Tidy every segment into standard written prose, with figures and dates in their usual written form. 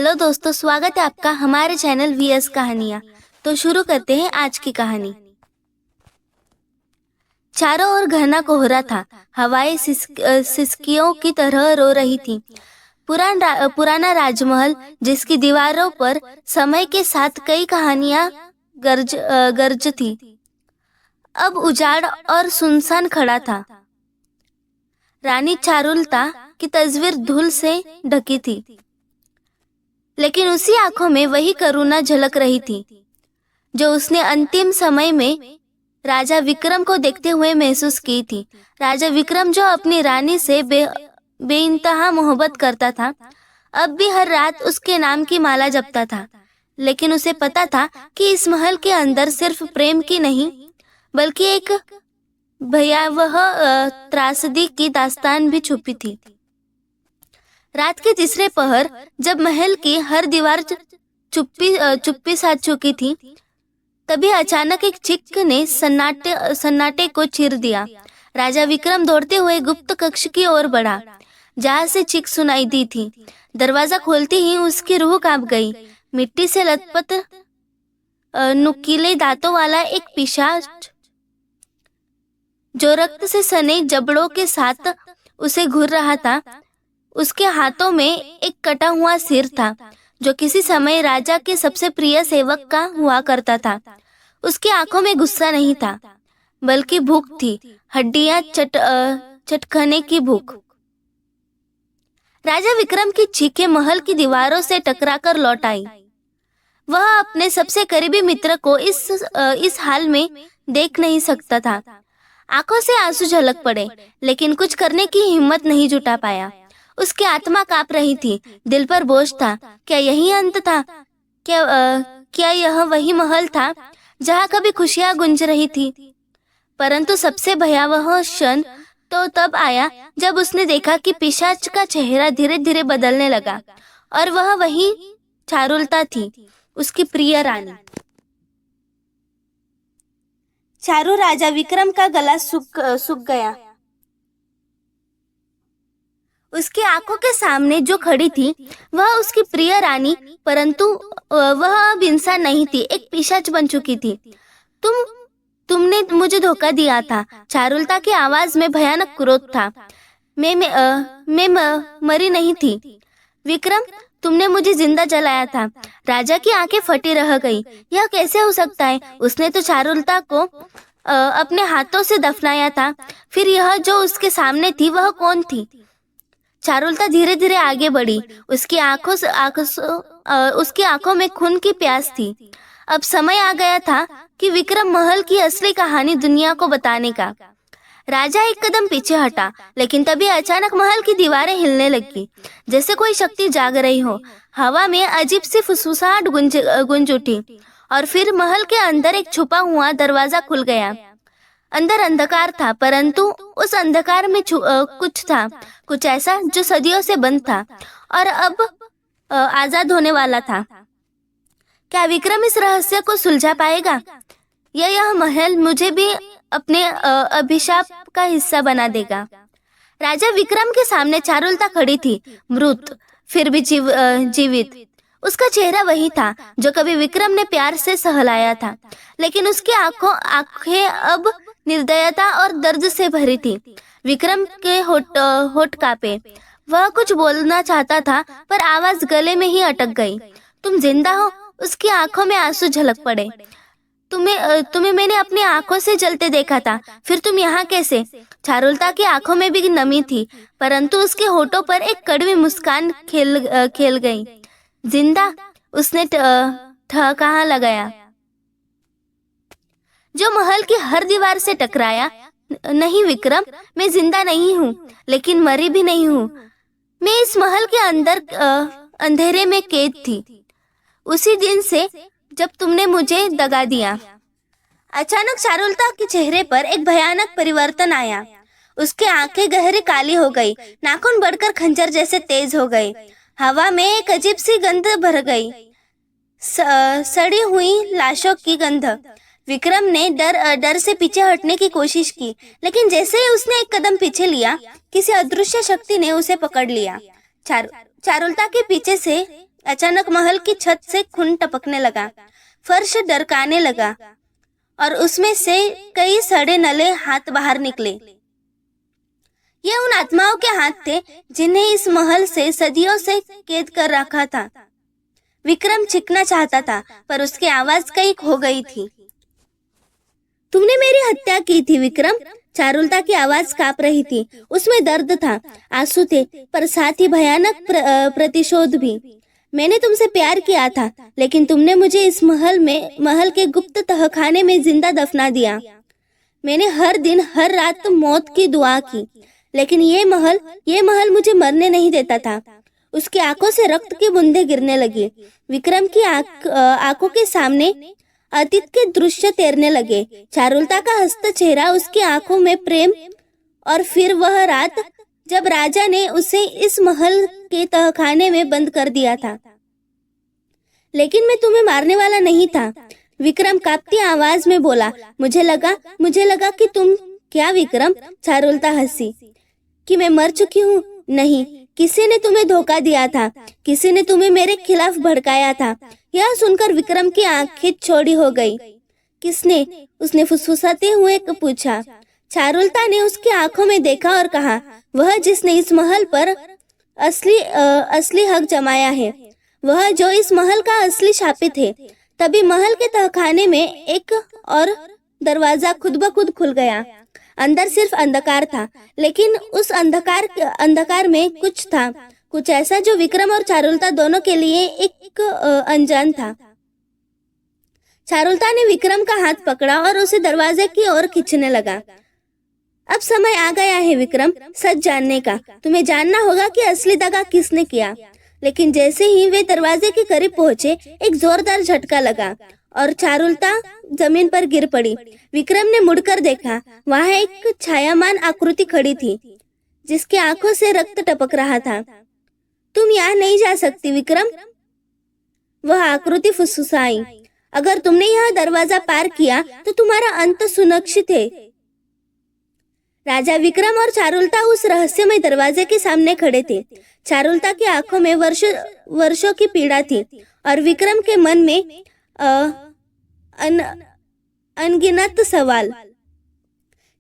Hello दोस्तों, स्वागत है आपका हमारे चैनल वीएस कहानियाँ। तो शुरू करते हैं आज की कहानी। चारों ओर घना कोहरा था। हवाएं सिसकियों की तरह रो रही थी। पुराना राजमहल, जिसकी दीवारों पर समय के साथ कई कहानियां गर्ज थी, अब उजाड़ और सुनसान खड़ा था। रानी चारुलता की तस्वीर धूल से ढकी थी, लेकिन उसी आंखों में वही करुणा झलक रही थी जो उसने अंतिम समय में राजा विक्रम को देखते हुए महसूस की थी। राजा विक्रम, जो अपनी रानी से बेइंतहा मोहब्बत करता था, अब भी हर रात उसके नाम की माला जपता था। लेकिन उसे पता था कि इस महल के अंदर सिर्फ प्रेम की नहीं, बल्कि एक भयावह त्रासदी की दास्तान भी छुपी थी। रात के तीसरे पहर, जब महल की हर दीवार चुप्पी साध चुकी थी, तभी अचानक एक चीख ने सन्नाटे को चीर दिया। राजा विक्रम दौड़ते हुए गुप्त कक्ष की ओर बढ़ा, जहाँ से चीख सुनाई दी थी। दरवाजा खोलते ही उसकी रूह कांप गई। मिट्टी से लथपथ नुकीले दांतों वाला एक पिशाच, जो रक्त से सने जबड़ों के साथ उसे घूर रहा था। उसके हाथों में एक कटा हुआ सिर था, जो किसी समय राजा के सबसे प्रिय सेवक का हुआ करता था। उसकी आंखों में गुस्सा नहीं था, बल्कि भूख थी, हड्डियां चटखने की भूख। राजा विक्रम की चीखें महल की दीवारों से टकराकर लौट आई। वह अपने सबसे करीबी मित्र को इस हाल में देख नहीं सकता था। आंखों से आंसू झलक पड़े, लेकिन कुछ करने की हिम्मत नहीं जुटा पाया। उसकी आत्मा कांप रही थी, दिल पर बोझ था। क्या यही अंत था? क्या यह वही महल था जहाँ कभी खुशियां गुंज रही थी? परंतु सबसे भयावह क्षण तो तब आया जब उसने देखा कि पिशाच का चेहरा धीरे धीरे बदलने लगा, और वह वही चारुलता थी, उसकी प्रिय रानी। चारू, राजा विक्रम का गला सूख गया। उसकी आंखों के सामने जो खड़ी थी, वह उसकी प्रिय रानी, परंतु वह अब इंसान नहीं थी, एक पिशाच बन चुकी थी। तुमने मुझे धोखा दिया था। चारुलता की आवाज में भयानक क्रोध था। मैं मरी नहीं थी विक्रम, तुमने मुझे जिंदा जलाया था। राजा की आंखें फटी रह गई। यह कैसे हो सकता है? उसने तो चारुलता को अपने हाथों से दफनाया था। फिर यह जो उसके सामने थी, वह कौन थी? चारुलता धीरे धीरे आगे बढ़ी। उसकी आंखों में खून की प्यास थी। अब समय आ गया था कि विक्रम महल की असली कहानी दुनिया को बताने का। राजा एक कदम पीछे हटा, लेकिन तभी अचानक महल की दीवारें हिलने लगी, जैसे कोई शक्ति जाग रही हो। हवा में अजीब सी फुसफुसाहट गूंज उठी, और फिर महल के अंदर एक छुपा हुआ दरवाजा खुल गया। अंदर अंधकार था, परंतु उस अंधकार में कुछ था, कुछ ऐसा जो सदियों से बंद था और अब आजाद होने वाला था। क्या विक्रम इस रहस्य को सुलझा पाएगा, या यह महल मुझे भी अपने अभिशाप का हिस्सा बना देगा? राजा विक्रम के सामने चारुलता खड़ी थी, मृत फिर भी जीवित। उसका चेहरा वही था जो कभी विक्रम ने प्यार से सहलाया था, लेकिन उसकी आंखें अब निर्दयता और दर्द से भरी थी। विक्रम के होठ कांपे। वह कुछ बोलना चाहता था, पर आवाज गले में ही अटक गई। तुम जिंदा हो? उसकी आंखों में आंसू झलक पड़े। तुम्हें मैंने अपनी आंखों से जलते देखा था, फिर तुम यहाँ कैसे? चारुलता की आंखों में भी नमी थी, परंतु उसके होठों पर एक कड़वी मुस्कान खेल गई। जिंदा? उसने ठहाका लगाया, जो महल की हर दीवार से टकराया। नहीं विक्रम, मैं जिंदा नहीं हूँ, लेकिन मरी भी नहीं हूँ। मैं इस महल के अंदर अंधेरे में कैद थी, उसी दिन से जब तुमने मुझे दगा दिया। अचानक चारुलता के चेहरे पर एक भयानक परिवर्तन आया। उसकी आंखें गहरी काली हो गई, नाखून बढ़कर खंजर जैसे तेज हो गए। हवा में एक अजीब सी गंध भर गई, सड़ी हुई लाशों की गंध। विक्रम ने डर से पीछे हटने की कोशिश की, लेकिन जैसे ही उसने एक कदम पीछे लिया, किसी अदृश्य शक्ति ने उसे पकड़ लिया। चारुलता के पीछे से अचानक महल की छत से खून टपकने लगा, फर्श डरकाने लगा और उसमें से कई सड़े नले हाथ बाहर निकले। ये उन आत्माओं के हाथ थे जिन्हें इस महल से सदियों से कैद कर रखा था। विक्रम चीखना चाहता था पर उसकी आवाज कहीं खो गई थी। तुमने मेरी हत्या की थी विक्रम। चारुलता की आवाज कांप रही थी। उसमें दर्द था, आंसू थे, पर साथ ही भयानक प्रतिशोध भी। मैंने तुमसे प्यार किया था, लेकिन तुमने मुझे इस महल के गुप्त तहखाने में जिंदा दफना दिया। मैंने हर दिन हर रात मौत की दुआ की, लेकिन ये महल मुझे मरने नहीं देता था। उसकी आंखों से रक्त की बूंदें गिरने लगी। विक्रम की आंखों के सामने अतीत के दृश्य तैरने लगे। चारुलता का हस्त चेहरा, उसकी आंखों में प्रेम, और फिर वह रात जब राजा ने उसे इस महल के तहखाने में बंद कर दिया था। लेकिन मैं तुम्हें मारने वाला नहीं था, विक्रम कांपती आवाज में बोला। मुझे लगा कि तुम। क्या विक्रम? चारुलता हंसी। कि मैं मर चुकी हूँ? नहीं, किसी ने तुम्हें धोखा दिया था, किसी ने तुम्हें मेरे खिलाफ भड़काया था। यह सुनकर विक्रम की आंखें चौड़ी हो गई। किसने? उसने फुसफुसाते हुए पूछा। चारुलता ने उसकी आंखों में देखा और कहा, वह जिसने इस महल पर असली हक जमाया है, वह जो इस महल का असली शापित है। तभी महल के तहखाने में एक और दरवाजा खुद ब खुद खुल गया। अंदर सिर्फ अंधकार था, लेकिन उस अंधकार में कुछ था, कुछ ऐसा जो विक्रम और चारुलता दोनों के लिए एक अनजान था। चारुलता ने विक्रम का हाथ पकड़ा और उसे दरवाजे की ओर खींचने लगा। अब समय आ गया है विक्रम, सच जानने का। तुम्हें जानना होगा कि असली दगा किसने किया। लेकिन जैसे ही वे दरवाजे के करीब पहुंचे, एक जोरदार झटका लगा और चारुलता जमीन पर गिर पड़ी। विक्रम ने मुड़कर देखा। वहां एक छायामान आकृति खड़ी थी, जिसकी आंखों से रक्त टपक रहा था। तुम यहाँ नहीं जा सकती विक्रम, वह आकृति फुसफुसाई। अगर तुमने यह दरवाजा पार किया तो तुम्हारा अंत सुनिश्चित है। राजा विक्रम और चारुलता उस रहस्यमय दरवाजे के सामने खड़े थे। चारुलता की आंखों में वर्षों की पीड़ा थी और विक्रम के मन में अनगिनत सवाल।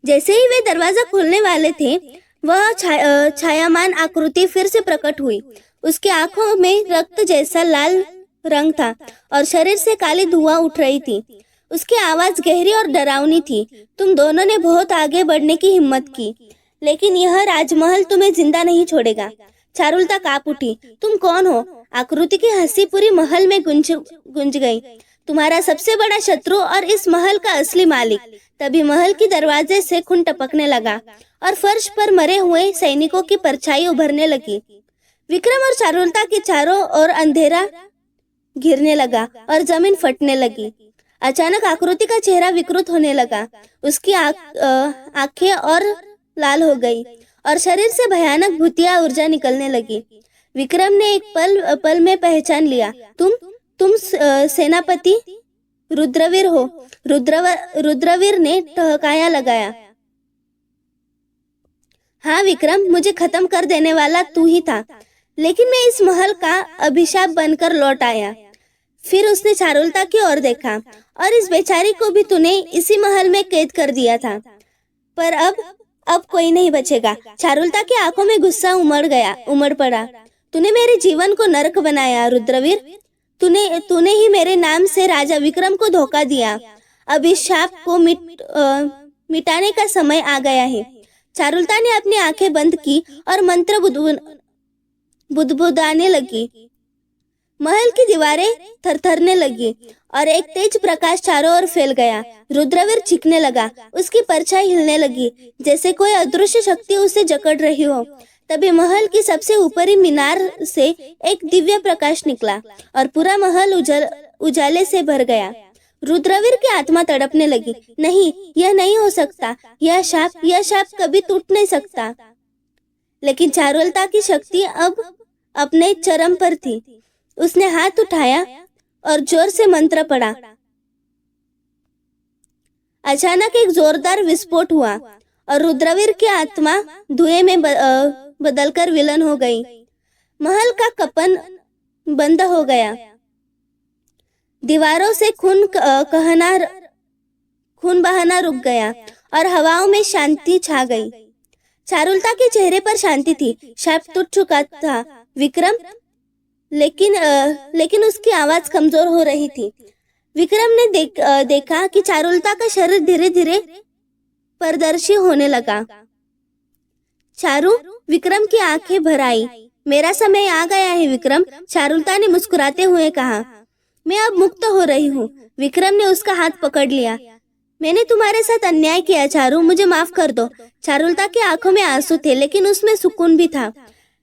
जैसे ही वे दरवाजा खोलने वाले थे, वह छायामान आकृति फिर से प्रकट हुई। उसकी आंखों में रक्त जैसा लाल रंग था और शरीर से काली धुआं उठ रही थी। उसकी आवाज गहरी और डरावनी थी। तुम दोनों ने बहुत आगे बढ़ने की हिम्मत की, लेकिन यह राजमहल तुम्हें जिंदा नहीं छोड़ेगा। चारुलता कांप उठी। तुम कौन हो? आकृति की हंसी पूरी महल में गूंज गई। तुम्हारा सबसे बड़ा शत्रु और इस महल का असली मालिक। तभी महल की दरवाजे से खून टपकने लगा और फर्श पर मरे हुए सैनिकों की परछाई उभरने लगी। विक्रम और चारुलता के चारों ओर अंधेरा घिरने लगा और जमीन फटने लगी। अचानक आकृति का चेहरा विकृत होने लगा। उसकी आंखें और लाल हो गई और शरीर से भयानक भूतिया ऊर्जा निकलने लगी। विक्रम ने एक पल में पहचान लिया। तुम सेनापति रुद्रवीर हो। रुद्रवीर ने ठहाका लगाया। हाँ विक्रम, मुझे खत्म कर देने वाला तू ही था, लेकिन मैं इस महल का अभिशाप बनकर लौट आया। फिर उसने चारुलता की ओर देखा। और इस बेचारी को भी तूने इसी महल में कैद कर दिया था, पर अब कोई नहीं बचेगा। चारुलता की आंखों में गुस्सा उमड़ पड़ा। तूने मेरे जीवन को नरक बनाया रुद्रवीर। तूने ही मेरे नाम से राजा विक्रम को धोखा दिया। अभिशाप को मिटाने का समय आ गया है। चारुलता ने अपनी आंखें बंद की और मंत्र बुदबुदाने लगी। महल की दीवारें थरथरने लगी और एक तेज प्रकाश चारों ओर फैल गया। रुद्रवीर चीखने लगा। उसकी परछाई हिलने लगी, जैसे कोई अदृश्य शक्ति उसे जकड़ रही हो। तभी महल की सबसे ऊपरी मीनार से एक दिव्य प्रकाश निकला और पूरा महल उजाले से भर गया। रुद्रवीर की आत्मा तड़पने लगी। नहीं, यह नहीं हो सकता। यह शाप कभी टूट नहीं सकता। लेकिन चारुलता की शक्ति अब अपने चरम पर थी। उसने हाथ उठाया और जोर से मंत्र पढ़ा। अचानक एक जोरदार विस्फोट हुआ और रुद्रवीर की आत्मा धुएं में बदलकर विलीन हो गई। महल का बंद हो गया। दीवारों से खून बहाना रुक गया और हवाओं में शांति छा गई। चारुलता के चेहरे पर शांति थी। शाप टूट चुका था विक्रम, लेकिन उसकी आवाज कमजोर हो रही थी। विक्रम ने देखा कि चारुलता का शरीर धीरे धीरे पारदर्शी होने लगा। चारू, विक्रम की आंखें भर आई। मेरा समय आ गया है विक्रम, चारुलता ने मुस्कुराते हुए कहा। मैं अब मुक्त हो रही हूँ। विक्रम ने उसका हाथ पकड़ लिया। मैंने तुम्हारे साथ अन्याय किया चारू, मुझे माफ कर दो। चारुलता की आंखों में आंसू थे, लेकिन उसमें सुकून भी था।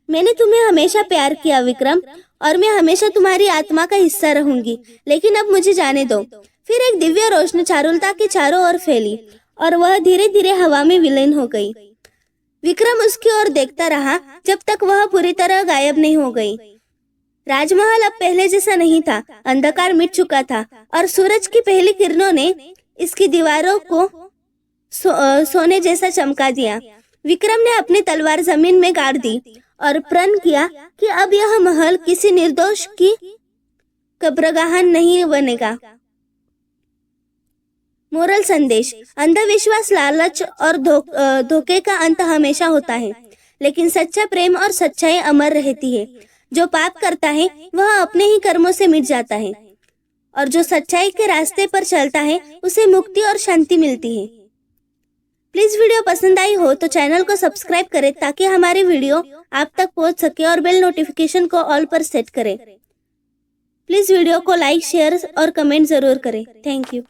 मैंने तुम्हें हमेशा प्यार किया विक्रम, और मैं हमेशा तुम्हारी आत्मा का हिस्सा रहूंगी, लेकिन अब मुझे जाने दो। फिर एक दिव्य रोशनी चारुलता के चारों ओर फैली और वह धीरे धीरे हवा में विलीन हो गई। विक्रम उसकी ओर देखता रहा जब तक वह पूरी तरह गायब नहीं हो गई। राजमहल अब पहले जैसा नहीं था। अंधकार मिट चुका था और सूरज की पहली किरणों ने इसकी दीवारों को सोने जैसा चमका दिया। विक्रम ने अपनी तलवार जमीन में गाड़ दी और प्रण किया कि अब यह महल किसी निर्दोष की कब्रगाह नहीं बनेगा। मोरल संदेश: अंधविश्वास, लालच और धोखे का अंत हमेशा होता है, लेकिन सच्चा प्रेम और सच्चाई अमर रहती है। जो पाप करता है वह अपने ही कर्मों से मिट जाता है, और जो सच्चाई के रास्ते पर चलता है उसे मुक्ति और शांति मिलती है। प्लीज वीडियो पसंद आई हो तो चैनल को सब्सक्राइब करें ताकि हमारी वीडियो आप तक पहुंच सके, और बेल नोटिफिकेशन को ऑल पर सेट करें। प्लीज वीडियो को लाइक, शेयर और कमेंट जरूर करें। Thank you.